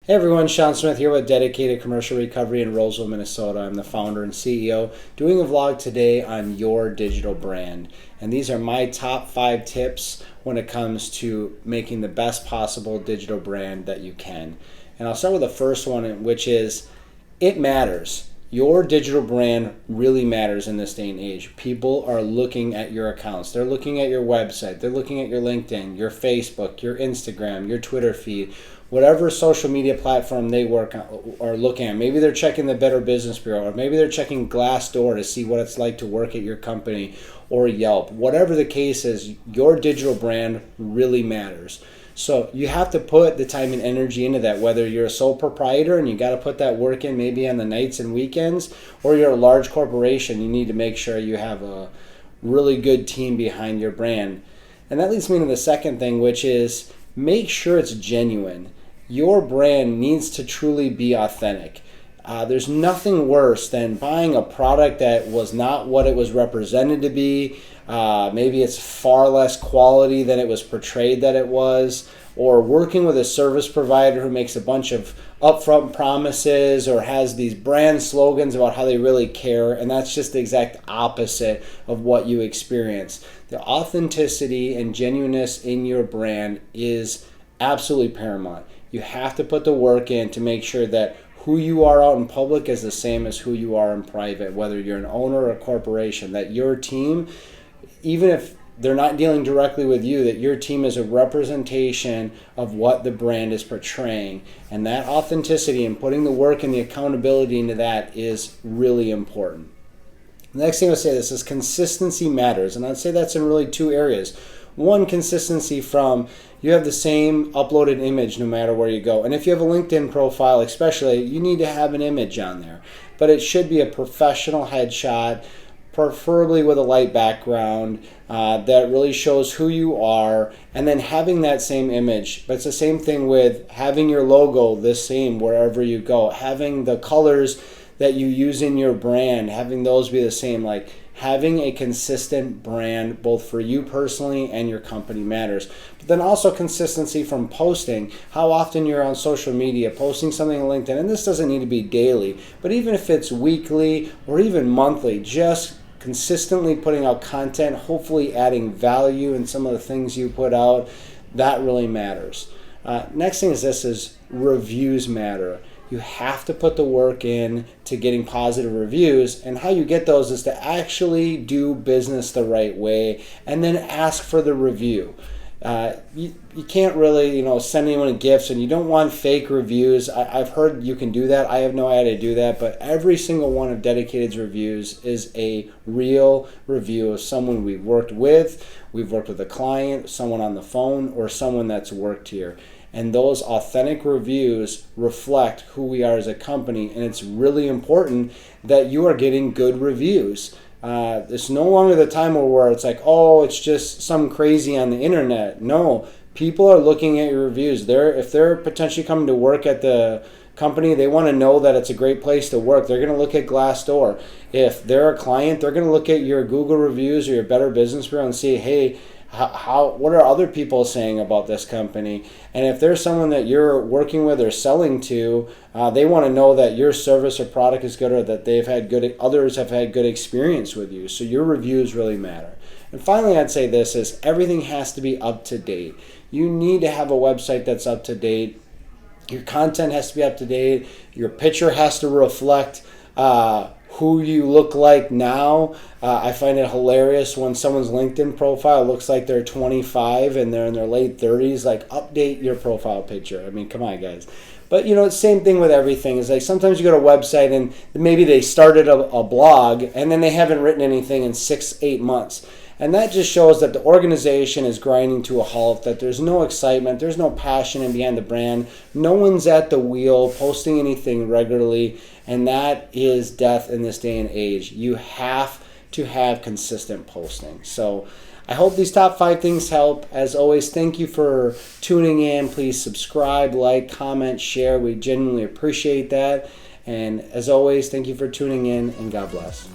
Hey everyone, Sean Smith here with Dedicated Commercial Recovery in Roseville, Minnesota. I'm the founder and CEO doing a vlog today on your digital brand. And these are my top 5 tips when it comes to making the best possible digital brand that you can. And I'll start with the first one, which is it matters. Your digital brand really matters in this day and age. People are looking at your accounts. They're looking at your website. They're looking at your LinkedIn, your Facebook, your Instagram, your Twitter feed, whatever social media platform they work on or looking at. Maybe they're checking the Better Business Bureau, or maybe they're checking Glassdoor to see what it's like to work at your company, or Yelp. Whatever the case is, your digital brand really matters. So you have to put the time and energy into that, whether you're a sole proprietor and you got to put that work in maybe on the nights and weekends, or you're a large corporation, you need to make sure you have a really good team behind your brand. And that leads me to the second thing, which is make sure it's genuine. Your brand needs to truly be authentic. There's nothing worse than buying a product that was not what it was represented to be. Maybe it's far less quality than it was portrayed that it was, or working with a service provider who makes a bunch of upfront promises or has these brand slogans about how they really care, and that's just the exact opposite of what you experience. The authenticity and genuineness in your brand is absolutely paramount. You have to put the work in to make sure that who you are out in public is the same as who you are in private, whether you're an owner or a corporation, that your team, even if they're not dealing directly with you, that your team is a representation of what the brand is portraying. And that authenticity and putting the work and the accountability into that is really important. The next thing I'll say is consistency matters. And I'd say that's in really 2 areas. One, consistency from you have the same uploaded image no matter where you go. And if you have a LinkedIn profile especially, you need to have an image on there. But it should be a professional headshot, preferably with a light background that really shows who you are, and then having that same image. But it's the same thing with having your logo the same wherever you go, having the colors that you use in your brand, having those be the same. Like having a consistent brand both for you personally and your company matters. But then also consistency from posting, how often you're on social media, posting something on LinkedIn, and this doesn't need to be daily, but even if it's weekly or even monthly, just consistently putting out content, hopefully adding value in some of the things you put out, that really matters. Next thing is reviews matter. You have to put the work in to getting positive reviews, and how you get those is to actually do business the right way and then ask for the review. You can't really send anyone gifts, and you don't want fake reviews. I've heard you can do that. I have no idea how to do that, but every single one of Dedicated's reviews is a real review of someone we've worked with a client, someone on the phone, or someone that's worked here. And those authentic reviews reflect who we are as a company, and it's really important that you are getting good reviews. It's no longer the time where it's like, oh, it's just some crazy on the internet. No, people are looking at your reviews. If they're potentially coming to work at the company, they want to know that it's a great place to work. They're going to look at Glassdoor. If they're a client, they're going to look at your Google reviews or your Better Business Bureau and see, hey, what are other people saying about this company? And if there's someone that you're working with or selling to, they want to know that your service or product is good, or that others have had good experience with you. So your reviews really matter. And finally, I'd say this is everything has to be up to date. You need to have a website that's up to date. Your content has to be up to date. Your picture has to reflect who you look like now. I find it hilarious when someone's LinkedIn profile looks like they're 25 and they're in their late 30s. Like, update your profile picture. I mean, come on, guys. But, same thing with everything. Is like sometimes you go to a website and maybe they started a blog and then they haven't written anything in 6-8 months. And that just shows that the organization is grinding to a halt, that there's no excitement, there's no passion behind the brand. No one's at the wheel posting anything regularly, and that is death in this day and age. You have to have consistent posting. So I hope these top 5 things help. As always, thank you for tuning in. Please subscribe, like, comment, share. We genuinely appreciate that. And as always, thank you for tuning in, and God bless.